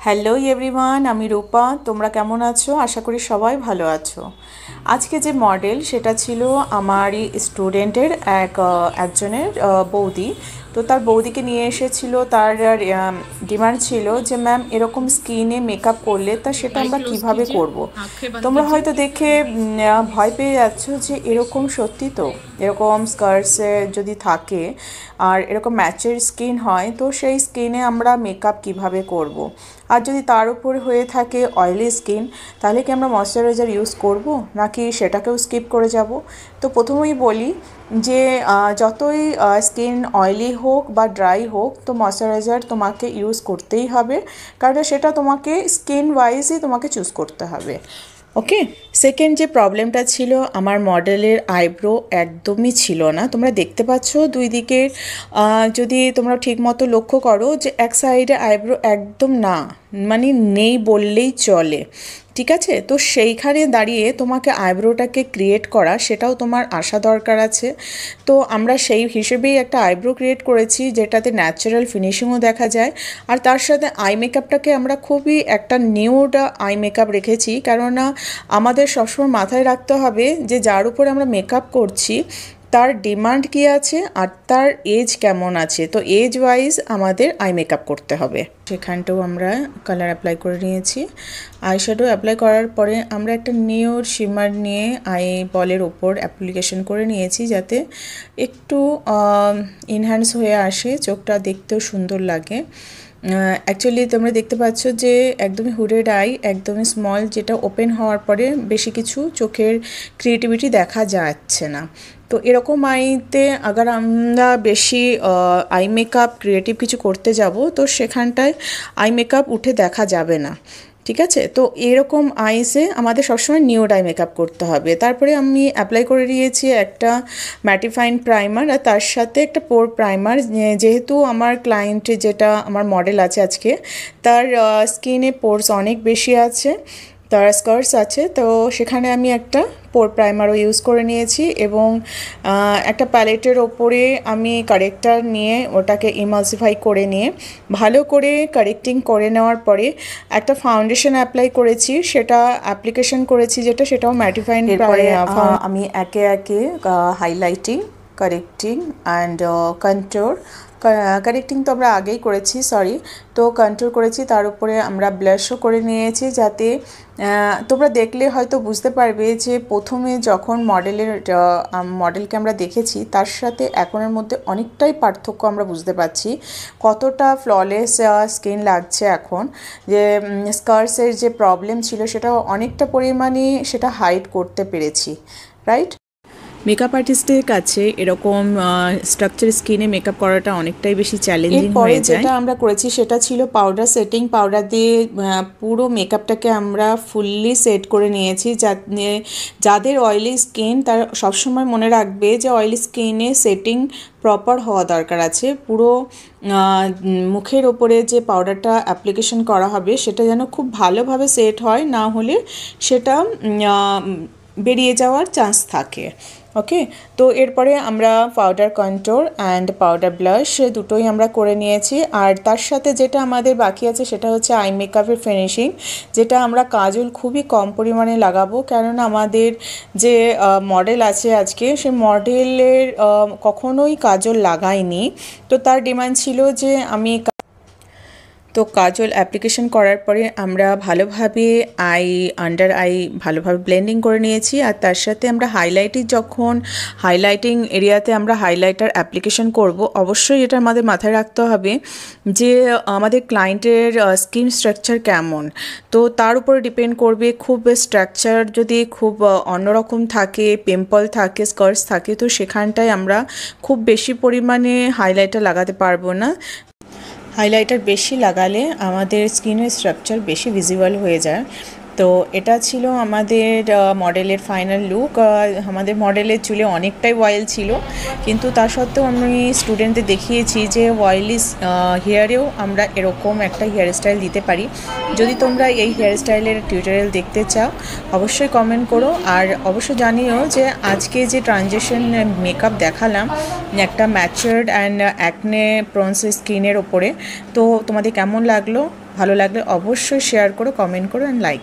Hello everyone, আমি রূপা। তোমরা কেমন আছো? আশা করি সবাই ভালো আছো। আজকে যে মডেল সেটা ছিল আমারই স্টুডেন্টের একজনের বৌদি। তো তার বৌদিকে নিয়ে এসেছিল। তার ডিমান্ড ছিল যে ম্যাম এরকম স্কিনে মেকআপ করলে তা সেটা আমরা কিভাবে করব। তোমরা হয়তো দেখে ভয় পেয়ে যাচ্ছ যে এরকম সত্যি তো, এরকম স্কার্টসে যদি থাকে আর এরকম ম্যাচের স্কিন হয় তো সেই স্কিনে আমরা মেকআপ কিভাবে করব। আর যদি তার উপর হয়ে থাকে অয়েলি স্কিন, তাহলে কি আমরা ময়শ্চারাইজার ইউজ করব নাকি সেটাকেও স্কিপ করে যাব। তো প্রথমেই বলি যে যতই স্কিন অয়েলি হোক বা ড্রাই হোক, তো ময়শ্চারাইজার তোমাকে ইউজ করতেই হবে, কারণ সেটা তোমাকে স্কিন ওয়াইজই তোমাকে চুজ করতে হবে। ওকে। সেকেন্ড যে প্রবলেমটা ছিল, আমার মডেলের আইব্রো একদমই ছিল না। তোমরা দেখতে পাচ্ছ দুই দিকের, যদি তোমরা ঠিকমতো লক্ষ্য করো যে এক সাইডে আইব্রো একদম না, মানে নেই বললেই চলে। ঠিক আছে, তো সেইখানে দাঁড়িয়ে তোমাকে আইব্রোটাকে ক্রিয়েট করা সেটাও তোমার আসা দরকার আছে। তো আমরা সেই হিসেবেই একটা আইব্রো ক্রিয়েট করেছি যেটাতে ন্যাচারাল ফিনিশিংও দেখা যায়। আর তার সাথে আই মেকআপটাকে আমরা খুবই একটা নিউড আই মেকআপ রেখেছি, কেননা আমাদের সবসময় মাথায় রাখতে হবে যে যার উপরে আমরা মেকআপ করছি তার ডিমান্ড কী আছে আর তার এজ কেমন আছে। তো এজ ওয়াইজ আমাদের আই মেকআপ করতে হবে। সেখানটাও আমরা কালার অ্যাপ্লাই করে নিয়েছি। আইশ্যাডো অ্যাপ্লাই করার পরে আমরা একটা নিউড শিমার নিয়ে আই বলের ওপর অ্যাপ্লিকেশন করে নিয়েছি, যাতে একটু এনহ্যান্স হয়ে আসে, চোখটা দেখতেও সুন্দর লাগে। অ্যাকচুয়ালি তোমরা দেখতে পাচ্ছ যে একদমই হুডেড আই, একদমই স্মল, যেটা ওপেন হওয়ার পরে বেশি কিছু চোখের ক্রিয়েটিভিটি দেখা যাচ্ছে না। তো এরকম আইতে আগার আমরা বেশি আই মেকআপ ক্রিয়েটিভ কিছু করতে যাব তো সেখানটায় আই মেকআপ উঠে দেখা যাবে না। ঠিক আছে, তো এরকম আইসে আমাদের সবসময় নিউড আই মেকআপ করতে হবে। তারপরে আমি অ্যাপ্লাই করে দিয়েছি একটা ম্যাটিফাইং প্রাইমার, আর তার সাথে একটা পোর প্রাইমার। যেহেতু আমার ক্লায়েন্টে, যেটা আমার মডেল আছে আজকে, তার স্কিনে পোরস অনেক বেশি আছে, তার স্কার্টস আছে, তো সেখানে আমি একটা পোর প্রাইমারও ইউজ করে নিয়েছি। এবং একটা প্যালেটের ওপরে আমি কারেক্টার নিয়ে ওটাকে ইমালসিফাই করে নিয়ে ভালো করে কারেক্টিং করে নেওয়ার পরে একটা ফাউন্ডেশন অ্যাপ্লাই করেছি, সেটা অ্যাপ্লিকেশন করেছি যেটা, সেটাও ম্যাটিফাইং। আমি একে একে highlighting, correcting and contour, correcting তো আমরা আগেই করেছি, সরি, তো কন্ট্রোল করেছি। তার উপরে আমরা ব্লাশও করে নিয়েছি, যাতে তোমরা দেখলে হয়তো বুঝতে পারবে যে প্রথমে যখন মডেলকে আমরা দেখেছি তার সাথে এখনের মধ্যে অনেকটাই পার্থক্য আমরা বুঝতে পারছি, কতটা ফ্ললেস স্কিন লাগছে এখন। যে স্কার্টসের যে প্রবলেম ছিল সেটা অনেকটা পরিমাণে সেটা হাইড করতে পেরেছি, রাইট। মেকআপ আর্টিস্টের কাছে এরকম স্ট্রাকচার স্কিনে মেকআপ করাটা অনেকটাই বেশি চ্যালেঞ্জিং হয়ে যায়। যেটা আমরা করেছি সেটা ছিল পাউডার সেটিং। পাউডার দিয়ে পুরো মেকআপটাকে আমরা ফুললি সেট করে নিয়েছি। যাদের অয়েলি স্কিন তার সবসময় মনে রাখবে যে অয়েলি স্কিনে সেটিং প্রপার হওয়া দরকার আছে। পুরো মুখের ওপরে যে পাউডারটা অ্যাপ্লিকেশন করা হবে সেটা যেন খুব ভালোভাবে সেট হয়, না হলে সেটা বেরিয়ে যাওয়ার চান্স থাকে। ওকে, তো এরপরে আমরা powder control and powder blush দুটোই আমরা করে নিয়েছি। আর তার সাথে যেটা আমাদের বাকি আছে সেটা হচ্ছে আই মেকআপের ফিনিশিং, যেটা আমরা কাজল খুবই কম পরিমাণে লাগাবো, কেননা আমাদের যে মডেল আছে আজকে, সে মডেলের কখনোই কাজল লাগায়নি। তো তার ডিমান্ড ছিল যে আমি, তো কাজল অ্যাপ্লিকেশন করার পরে আমরা ভালোভাবে আন্ডার আই ভালোভাবে ব্লেন্ডিং করে নিয়েছি। আর তার সাথে আমরা হাইলাইটিং এরিয়াতে আমরা হাইলাইটার অ্যাপ্লিকেশন করব। অবশ্যই এটা আমাদের মাথায় রাখতে হবে যে আমাদের ক্লায়েন্টের স্কিন স্ট্রাকচার কেমন, তো তার উপরে ডিপেন্ড করবে। খুব স্ট্রাকচার যদি খুব অন্যরকম থাকে, পিম্পল থাকে, স্কার্টস থাকে, তো সেখানটায় আমরা খুব বেশি পরিমাণে হাইলাইটার লাগাতে পারবো না। হাইলাইটার বেশি লাগালে আমাদের স্কিনের স্ট্রাকচার বেশি ভিজিবল হয়ে যায়। তো এটা ছিল আমাদের মডেলের ফাইনাল লুক। আমাদের মডেলের চুলে অনেকটাই অয়েল ছিল, কিন্তু তা সত্ত্বেও আমি স্টুডেন্টদের দেখিয়েছি যে অয়েলি হেয়ারেও আমরা এরকম একটা হেয়ার স্টাইল দিতে পারি। যদি তোমরা এই হেয়ার স্টাইলের টিউটোরিয়াল দেখতে চাও অবশ্যই কমেন্ট করো। আর অবশ্যই জানিও যে আজকে যে ট্রানজিশন মেকআপ দেখালাম একটা ম্যাচার্ড অ্যান্ড অ্যাকনে প্রোন স্কিনের ওপরে, তো তোমাদের কেমন লাগলো ভালো লাগলে অবশ্যই শেয়ার করো, কমেন্ট করো অ্যান্ড লাইক।